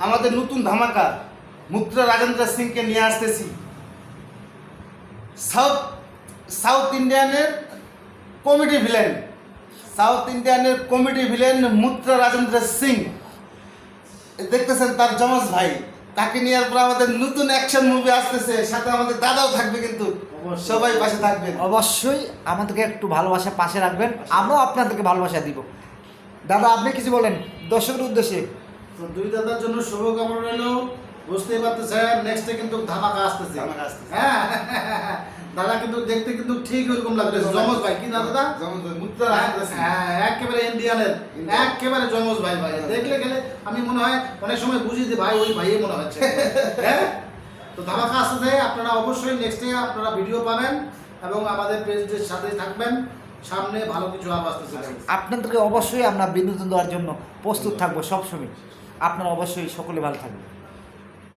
আমাদের নতুন ধামাকা মুত্রা রাজেন্দ্র সিংকে নিয়ে আসতেছি। সাউথ ইন্ডিয়ানের কমেডি ভিলেন মুত্রা রাজেন্দ্র সিং দেখতেছেন, তার যমজ ভাই। তাকে নিয়ে পর আমাদের নতুন অ্যাকশন মুভি আসতেছে, সাথে আমাদের দাদাও থাকবে, কিন্তু সবাই পাশে থাকবেন। অবশ্যই আমাদেরকে একটু ভালোবাসা পাশে রাখবেন, আমরাও আপনাদেরকে ভালোবাসা দিব। দাদা, আপনি কিছু বলেন দর্শকের উদ্দেশ্যে। তো দুই দাদার জন্য শুভকামনা রইল। বুঝতেই পারতেছেন নেক্সটে কিন্তু ধামাকা আসতেছে। হ্যাঁ, দাদা কিন্তু দেখতে কিন্তু ঠিক ওরকম লাগতেছে, যমজ ভাই। কি দাদা? হ্যাঁ, একেবারে ইন্ডিয়ানের একেবারে যমজ ভাই। ভাই দেখলে গেলে আমি মনে হয় অনেক সময় বুঝি যে ভাই ওই ভাইই মনে হচ্ছে। হ্যাঁ, তো ধামাকা আসতেছে। আপনারা অবশ্যই নেক্সটে আপনারা ভিডিও পাবেন এবং আমাদের পেজের সাথে থাকবেন। সামনে ভালো কিছু আরো আসতেছে। আপনাদেরকে অবশ্যই আমরা বিনোদন দেওয়ার জন্য প্রস্তুত থাকবো সবসময়। আপনারা অবশ্যই সকলে ভালো থাকবেন।